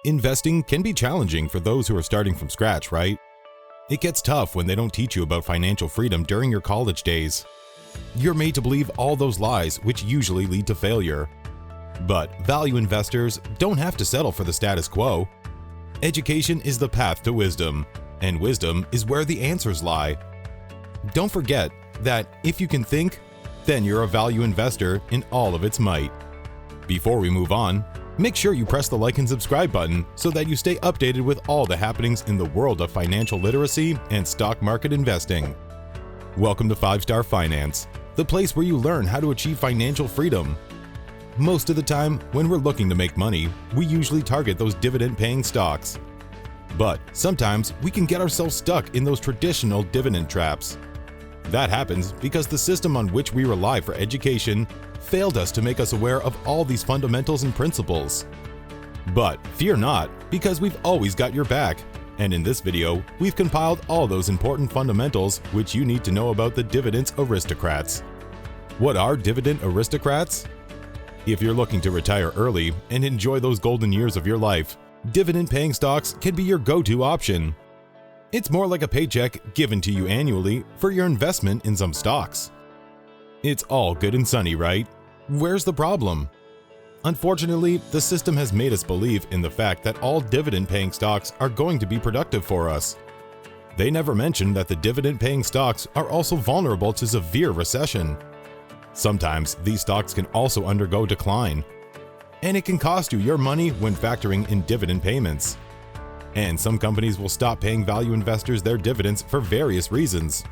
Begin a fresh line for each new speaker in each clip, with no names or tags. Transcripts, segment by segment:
Investing can be challenging for those who are starting from scratch, right? It gets tough when they don't teach you about financial freedom during your college days. You're made to believe all those lies, which usually lead to failure. But value investors don't have to settle for the status quo. Education is the path to wisdom, and wisdom is where the answers lie. Don't forget that if you can think, then you're a value investor in all of its might. Before we move on, make sure you press the like and subscribe button so that you stay updated with all the happenings in the world of financial literacy and stock market investing. Welcome to 5-Star Finance, the place where you learn how to achieve financial freedom. Most of the time, when we're looking to make money, we usually target those dividend-paying stocks. But sometimes we can get ourselves stuck in those traditional dividend traps. That happens because the system on which we rely for education failed us to make us aware of all these fundamentals and principles. But fear not, because we've always got your back, and in this video, we've compiled all those important fundamentals which you need to know about the Dividend Aristocrats. What are Dividend Aristocrats? If you're looking to retire early and enjoy those golden years of your life, dividend-paying stocks can be your go-to option. It's more like a paycheck given to you annually for your investment in some stocks. It's all good and sunny, right? Where's the problem? Unfortunately, the system has made us believe in the fact that all dividend-paying stocks are going to be productive for us. They never mention that the dividend-paying stocks are also vulnerable to severe recession. Sometimes these stocks can also undergo decline, and it can cost you your money when factoring in dividend payments. And some companies will stop paying value investors their dividends for various reasons.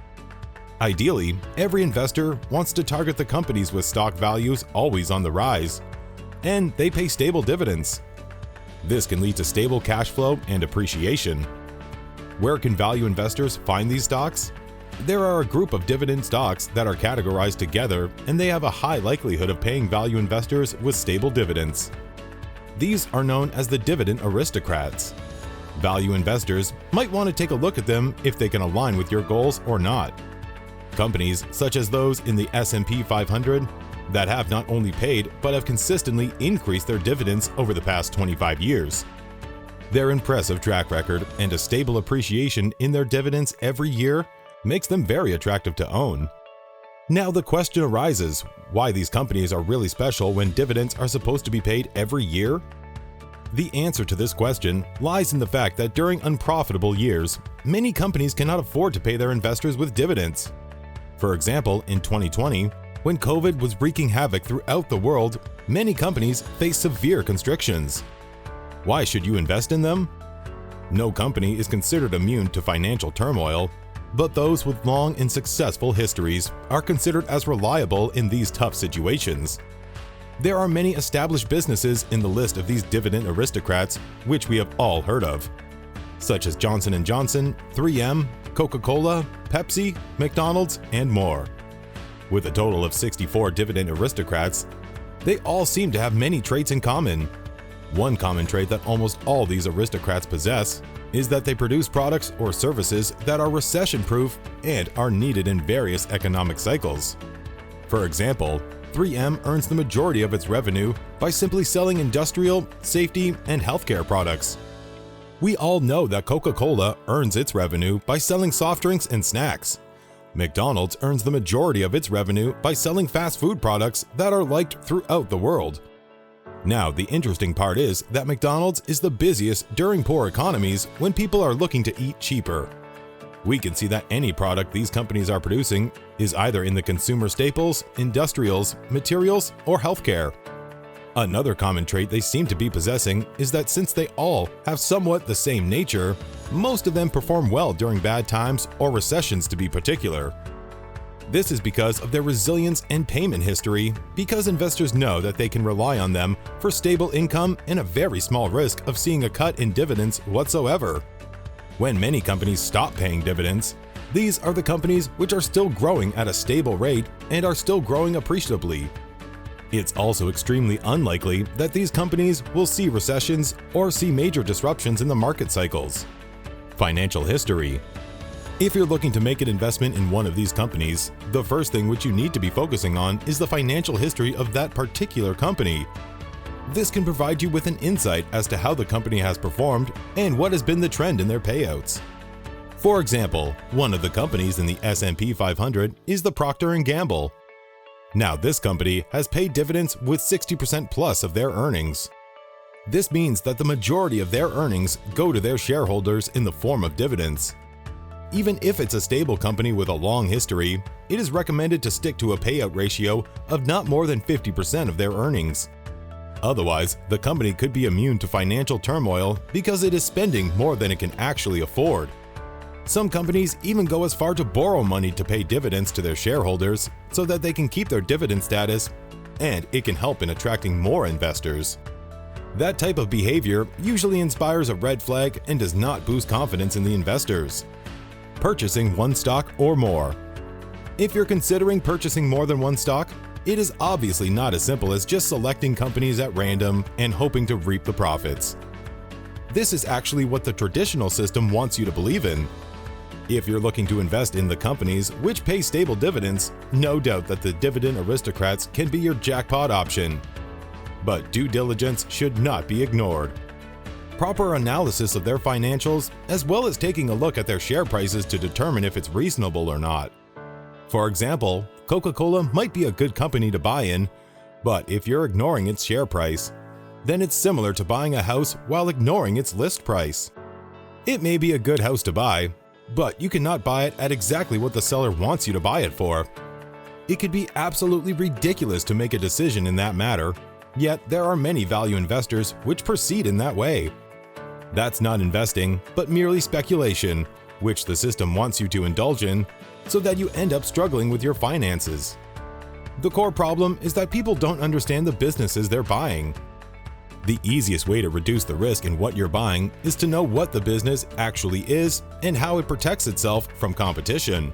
Ideally, every investor wants to target the companies with stock values always on the rise, and they pay stable dividends. This can lead to stable cash flow and appreciation. Where can value investors find these stocks? There are a group of dividend stocks that are categorized together, and they have a high likelihood of paying value investors with stable dividends. These are known as the Dividend Aristocrats. Value investors might want to take a look at them if they can align with your goals or not. Companies such as those in the S&P 500 that have not only paid but have consistently increased their dividends over the past 25 years. Their impressive track record and a stable appreciation in their dividends every year makes them very attractive to own. Now the question arises, why these companies are really special when dividends are supposed to be paid every year? The answer to this question lies in the fact that during unprofitable years, many companies cannot afford to pay their investors with dividends. For example, in 2020, when COVID was wreaking havoc throughout the world, many companies faced severe constrictions. Why should you invest in them? No company is considered immune to financial turmoil, but those with long and successful histories are considered as reliable in these tough situations. There are many established businesses in the list of these Dividend Aristocrats which we have all heard of, such as Johnson & Johnson, 3M, Coca-Cola, Pepsi, McDonald's, and more. With a total of 64 Dividend Aristocrats, they all seem to have many traits in common. One common trait that almost all these aristocrats possess is that they produce products or services that are recession-proof and are needed in various economic cycles. For example, 3M earns the majority of its revenue by simply selling industrial, safety, and healthcare products. We all know that Coca-Cola earns its revenue by selling soft drinks and snacks. McDonald's earns the majority of its revenue by selling fast food products that are liked throughout the world. Now, the interesting part is that McDonald's is the busiest during poor economies when people are looking to eat cheaper. We can see that any product these companies are producing is either in the consumer staples, industrials, materials, or healthcare. Another common trait they seem to be possessing is that since they all have somewhat the same nature, most of them perform well during bad times or recessions to be particular. This is because of their resilience and payment history, because investors know that they can rely on them for stable income and a very small risk of seeing a cut in dividends whatsoever. When many companies stop paying dividends, these are the companies which are still growing at a stable rate and are still growing appreciably. It's also extremely unlikely that these companies will see recessions or see major disruptions in the market cycles. Financial history. If you're looking to make an investment in one of these companies, the first thing which you need to be focusing on is the financial history of that particular company. This can provide you with an insight as to how the company has performed and what has been the trend in their payouts. For example, one of the companies in the S&P 500 is the Procter & Gamble. Now, this company has paid dividends with 60% plus of their earnings. This means that the majority of their earnings go to their shareholders in the form of dividends. Even if it's a stable company with a long history, it is recommended to stick to a payout ratio of not more than 50% of their earnings. Otherwise, the company could be immune to financial turmoil because it is spending more than it can actually afford. Some companies even go as far to borrow money to pay dividends to their shareholders so that they can keep their dividend status, and it can help in attracting more investors. That type of behavior usually inspires a red flag and does not boost confidence in the investors. Purchasing one stock or more. If you're considering purchasing more than one stock, it is obviously not as simple as just selecting companies at random and hoping to reap the profits. This is actually what the traditional system wants you to believe in. If you're looking to invest in the companies which pay stable dividends, no doubt that the Dividend Aristocrats can be your jackpot option. But due diligence should not be ignored. Proper analysis of their financials, as well as taking a look at their share prices to determine if it's reasonable or not. For example, Coca-Cola might be a good company to buy in, but if you're ignoring its share price, then it's similar to buying a house while ignoring its list price. It may be a good house to buy, but you cannot buy it at exactly what the seller wants you to buy it for. It could be absolutely ridiculous to make a decision in that matter, yet there are many value investors which proceed in that way. That's not investing, but merely speculation, which the system wants you to indulge in, so that you end up struggling with your finances. The core problem is that people don't understand the businesses they're buying. The easiest way to reduce the risk in what you're buying is to know what the business actually is and how it protects itself from competition.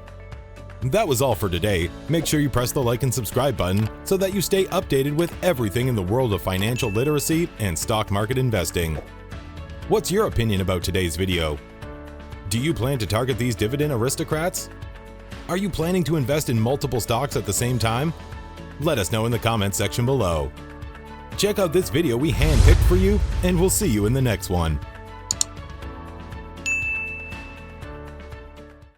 That was all for today. Make sure you press the like and subscribe button so that you stay updated with everything in the world of financial literacy and stock market investing. What's your opinion about today's video? Do you plan to target these Dividend Aristocrats? Are you planning to invest in multiple stocks at the same time? Let us know in the comments section below. Check out this video we handpicked for you, and we'll see you in the next one.